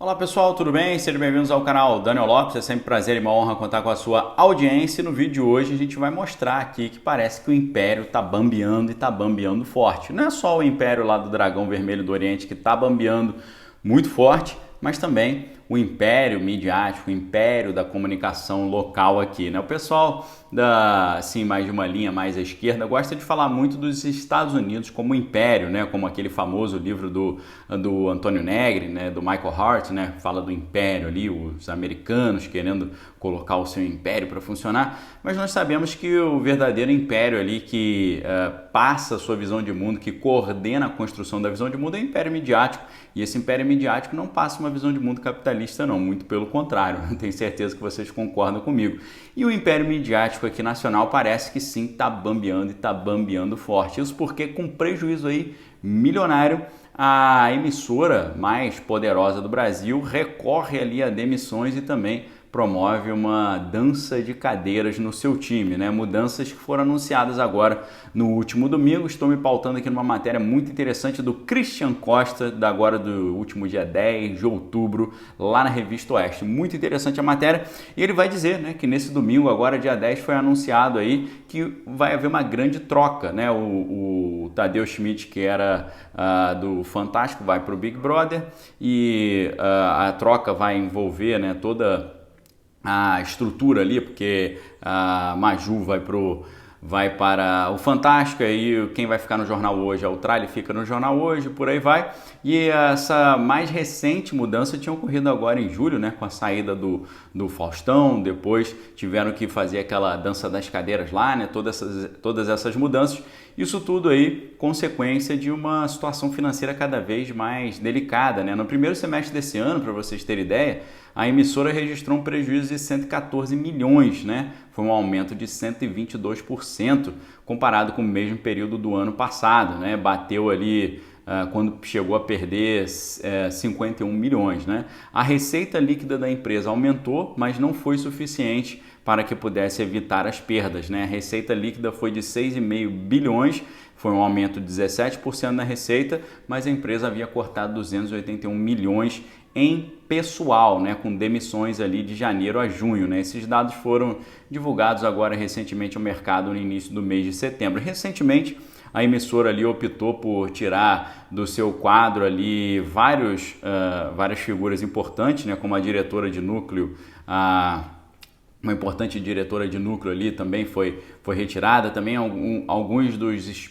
Olá pessoal, tudo bem? Sejam bem-vindos ao canal Daniel Lopes, é sempre um prazer e uma honra contar com a sua audiência. E no vídeo de hoje a gente vai mostrar aqui que parece que o Império está bambeando e está bambeando forte. Não é só o Império lá do Dragão Vermelho do Oriente que está bambeando muito forte, mas também o império midiático, o império da comunicação local aqui, né? O pessoal assim, mais de uma linha mais à esquerda gosta de falar muito dos Estados Unidos como império, né? Como aquele famoso livro do Antônio Negri, né? Do Michael Hart, né? Fala do império ali, os americanos querendo colocar o seu império para funcionar, mas nós sabemos que o verdadeiro império ali que passa a sua visão de mundo, que coordena a construção da visão de mundo é o império midiático, e esse império midiático não passa uma visão de mundo capitalista não, muito pelo contrário, tenho certeza que vocês concordam comigo. E o império midiático aqui nacional parece que sim, está bambeando e está bambeando forte, isso porque com prejuízo aí milionário, a emissora mais poderosa do Brasil recorre ali a demissões e também promove uma dança de cadeiras no seu time, né? Mudanças que foram anunciadas agora no último domingo. Estou me pautando aqui numa matéria muito interessante do Christian Costa, agora do último dia 10 de outubro, lá na Revista Oeste. Muito interessante a matéria. E ele vai dizer, né, que nesse domingo, agora dia 10, foi anunciado aí que vai haver uma grande troca, né? O Tadeu Schmidt, que era do Fantástico, vai para o Big Brother e a troca vai envolver, né, toda a estrutura ali, porque a Maju vai para o Fantástico, aí quem vai ficar no Jornal Hoje, o Tralli fica no Jornal Hoje, por aí vai. E essa mais recente mudança tinha ocorrido agora em julho, né, com a saída do Faustão, depois tiveram que fazer aquela dança das cadeiras lá, né, todas essas mudanças. Isso tudo aí consequência de uma situação financeira cada vez mais delicada, né? No primeiro semestre desse ano, para vocês terem ideia, a emissora registrou um prejuízo de 114 milhões, né? Foi um aumento de 122% comparado com o mesmo período do ano passado, né? Bateu ali quando chegou a perder 51 milhões, né? A receita líquida da empresa aumentou, mas não foi suficiente para que pudesse evitar as perdas, né? A receita líquida foi de 6,5 bilhões, foi um aumento de 17% na receita, mas a empresa havia cortado 281 milhões em pessoal, né, com demissões ali de janeiro a junho, né? Esses dados foram divulgados agora recentemente ao mercado no início do mês de setembro. Recentemente, a emissora ali optou por tirar do seu quadro ali várias figuras importantes, né, como a diretora de núcleo, uma importante diretora de núcleo ali também foi retirada, também alguns dos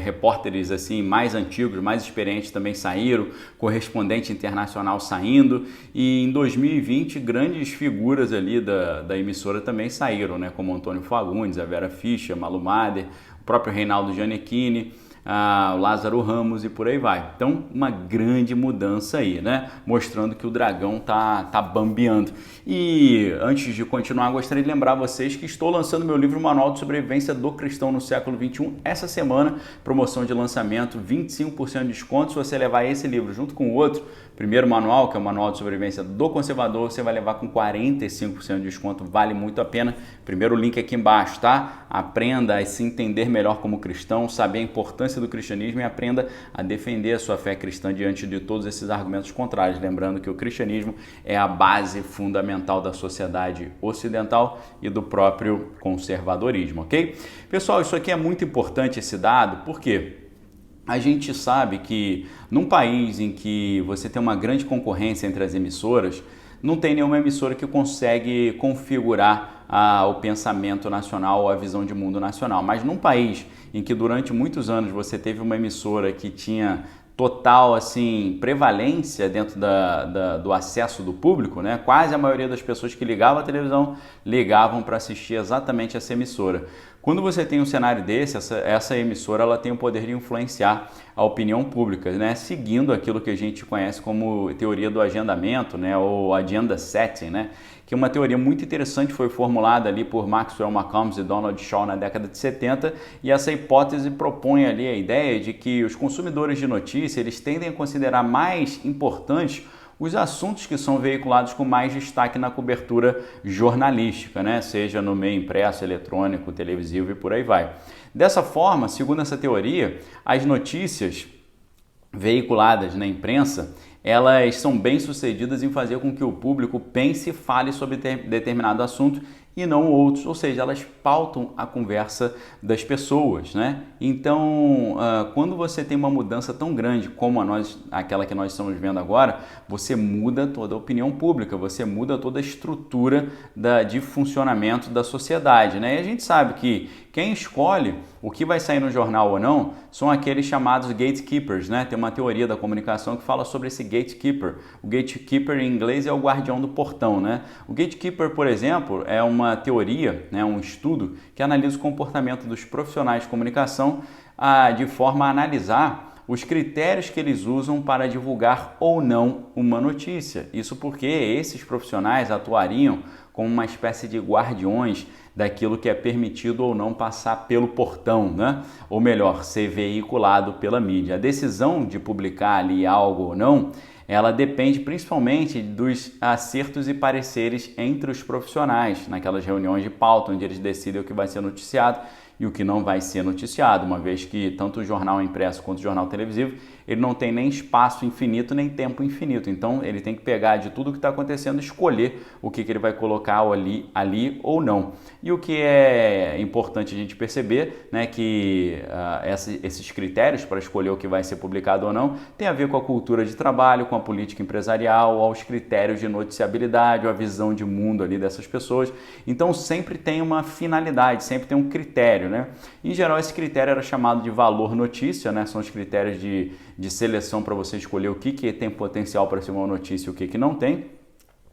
repórteres assim mais antigos, mais experientes também saíram, correspondente internacional saindo, e em 2020 grandes figuras ali da emissora também saíram, né, como Antônio Fagundes, a Vera Fischer, Malu Mader, o próprio Reinaldo Gianecchini, o Lázaro Ramos e por aí vai. Então, uma grande mudança aí, né? Mostrando que o dragão tá bambeando. E antes de continuar, gostaria de lembrar vocês que estou lançando meu livro Manual de Sobrevivência do Cristão no Século XXI essa semana, promoção de lançamento, 25% de desconto. Se você levar esse livro junto com o outro, primeiro manual, que é o Manual de Sobrevivência do Conservador, você vai levar com 45% de desconto, vale muito a pena. Primeiro link aqui embaixo, tá? Aprenda a se entender melhor como cristão, saber a importância do cristianismo e aprenda a defender a sua fé cristã diante de todos esses argumentos contrários. Lembrando que o cristianismo é a base fundamental da sociedade ocidental e do próprio conservadorismo, ok? Pessoal, isso aqui é muito importante, esse dado, por quê? A gente sabe que num país em que você tem uma grande concorrência entre as emissoras, não tem nenhuma emissora que consegue configurar o pensamento nacional ou a visão de mundo nacional. Mas num país em que durante muitos anos você teve uma emissora que tinha total assim, prevalência dentro do acesso do público, né? Quase a maioria das pessoas que ligavam a televisão ligavam para assistir exatamente essa emissora. Quando você tem um cenário desse, essa emissora ela tem o poder de influenciar a opinião pública, né? Seguindo aquilo que a gente conhece como teoria do agendamento, né? Ou agenda setting, né? Que é uma teoria muito interessante, foi formulada ali por Maxwell Malcolm e Donald Shaw na década de 70, e essa hipótese propõe ali a ideia de que os consumidores de notícia eles tendem a considerar mais importantes os assuntos que são veiculados com mais destaque na cobertura jornalística, né? Seja no meio impresso, eletrônico, televisivo e por aí vai. Dessa forma, segundo essa teoria, as notícias veiculadas na imprensa, elas são bem-sucedidas em fazer com que o público pense e fale sobre determinado assunto e não outros, ou seja, elas pautam a conversa das pessoas, né? Então, quando você tem uma mudança tão grande como aquela que nós estamos vendo agora, você muda toda a opinião pública, você muda toda a estrutura de funcionamento da sociedade, né? E a gente sabe que quem escolhe o que vai sair no jornal ou não são aqueles chamados gatekeepers, né? Tem uma teoria da comunicação que fala sobre esse gatekeeper. O gatekeeper em inglês é o guardião do portão, né? O gatekeeper, por exemplo, é uma teoria, né? Um estudo que analisa o comportamento dos profissionais de comunicação de forma a analisar os critérios que eles usam para divulgar ou não uma notícia. Isso porque esses profissionais atuariam como uma espécie de guardiões daquilo que é permitido ou não passar pelo portão, né? Ou melhor, ser veiculado pela mídia. A decisão de publicar ali algo ou não, ela depende principalmente dos acertos e pareceres entre os profissionais, naquelas reuniões de pauta, onde eles decidem o que vai ser noticiado e o que não vai ser noticiado, uma vez que tanto o jornal impresso quanto o jornal televisivo, ele não tem nem espaço infinito, nem tempo infinito. Então, ele tem que pegar de tudo o que está acontecendo e escolher o que ele vai colocar ali ou não. E o que é importante a gente perceber, né, que esses critérios para escolher o que vai ser publicado ou não tem a ver com a cultura de trabalho, com a política empresarial, aos critérios de noticiabilidade, a visão de mundo ali dessas pessoas. Então, sempre tem uma finalidade, sempre tem um critério, né? Em geral, esse critério era chamado de valor notícia, né? São os critérios de seleção para você escolher o que tem potencial para ser uma notícia e o que não tem.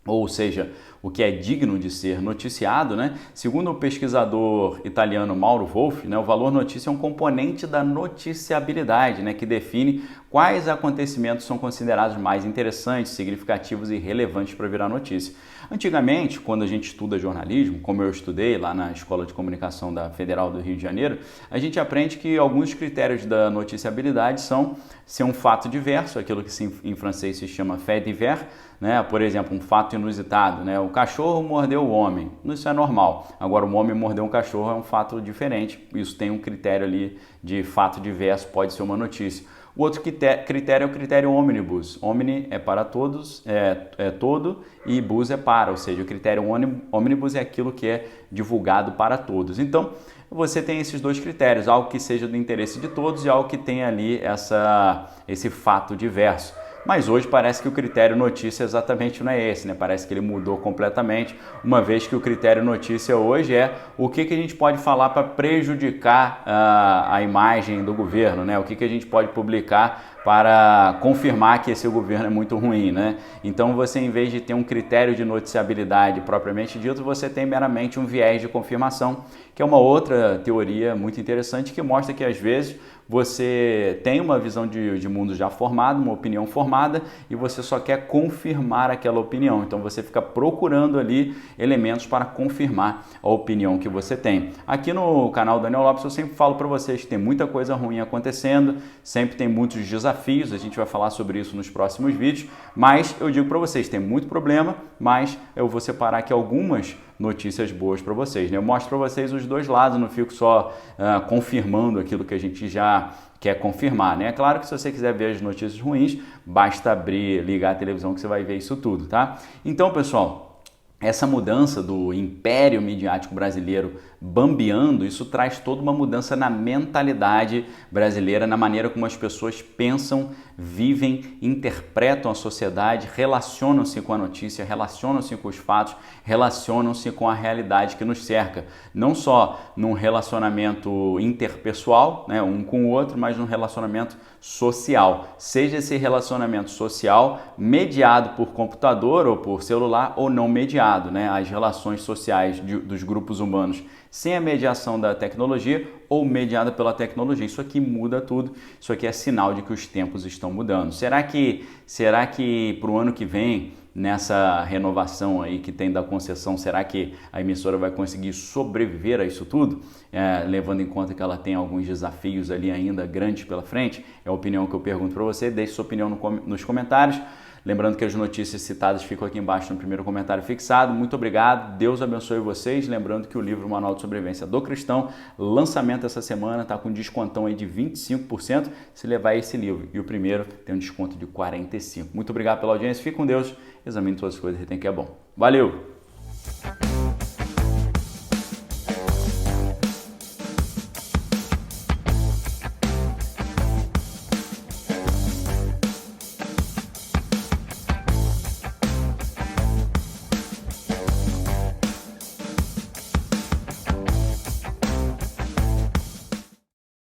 Ou seja, o que é digno de ser noticiado, né? Segundo o pesquisador italiano Mauro Wolff, né, o valor notícia é um componente da noticiabilidade, né, que define quais acontecimentos são considerados mais interessantes, significativos e relevantes para virar notícia. Antigamente, quando a gente estuda jornalismo, como eu estudei lá na Escola de Comunicação da Federal do Rio de Janeiro, a gente aprende que alguns critérios da noticiabilidade são ser um fato diverso, aquilo que em francês se chama fait divers, né? Por exemplo, um fato inusitado, né? O cachorro mordeu o homem, isso é normal. Agora, o homem mordeu um cachorro é um fato diferente, isso tem um critério ali de fato diverso, pode ser uma notícia. O outro critério é o critério omnibus. Omni é para todos, é todo, e bus é para, ou seja, o critério omnibus é aquilo que é divulgado para todos. Então, você tem esses dois critérios, algo que seja do interesse de todos e algo que tenha ali esse fato diverso. Mas hoje parece que o critério notícia exatamente não é esse, né? Parece que ele mudou completamente, uma vez que o critério notícia hoje é o que a gente pode falar para prejudicar a imagem do governo, né? O que a gente pode publicar para confirmar que esse governo é muito ruim, né? Então você, em vez de ter um critério de noticiabilidade propriamente dito, você tem meramente um viés de confirmação, que é uma outra teoria muito interessante que mostra que às vezes você tem uma visão de mundo já formada, uma opinião formada, e você só quer confirmar aquela opinião. Então você fica procurando ali elementos para confirmar a opinião que você tem. Aqui no canal Daniel Lopes eu sempre falo para vocês que tem muita coisa ruim acontecendo, sempre tem muitos desafios, a gente vai falar sobre isso nos próximos vídeos, mas eu digo para vocês, tem muito problema, mas eu vou separar aqui algumas notícias boas para vocês, né? Eu mostro para vocês os dois lados, não fico só confirmando aquilo que a gente já quer confirmar, né? É claro que se você quiser ver as notícias ruins, basta ligar a televisão que você vai ver isso tudo, tá? Então, pessoal, essa mudança do império midiático brasileiro bambeando, isso traz toda uma mudança na mentalidade brasileira, na maneira como as pessoas pensam, vivem, interpretam a sociedade, relacionam-se com a notícia, relacionam-se com os fatos, relacionam-se com a realidade que nos cerca. Não só num relacionamento interpessoal, né, um com o outro, mas num relacionamento social. Seja esse relacionamento social mediado por computador ou por celular ou não mediado, né? As relações sociais dos grupos humanos sem a mediação da tecnologia ou mediada pela tecnologia. Isso aqui muda tudo, isso aqui é sinal de que os tempos estão mudando. Será que para o ano que vem, nessa renovação aí que tem da concessão, será que a emissora vai conseguir sobreviver a isso tudo? Levando em conta que ela tem alguns desafios ali ainda grandes pela frente? É a opinião que eu pergunto para você, deixe sua opinião nos comentários. Lembrando que as notícias citadas ficam aqui embaixo no primeiro comentário fixado. Muito obrigado, Deus abençoe vocês. Lembrando que o livro Manual de Sobrevivência do Cristão, lançamento essa semana, está com descontão aí de 25% se levar esse livro. E o primeiro tem um desconto de 45%. Muito obrigado pela audiência, fique com Deus, examine todas as coisas e tem que é bom. Valeu!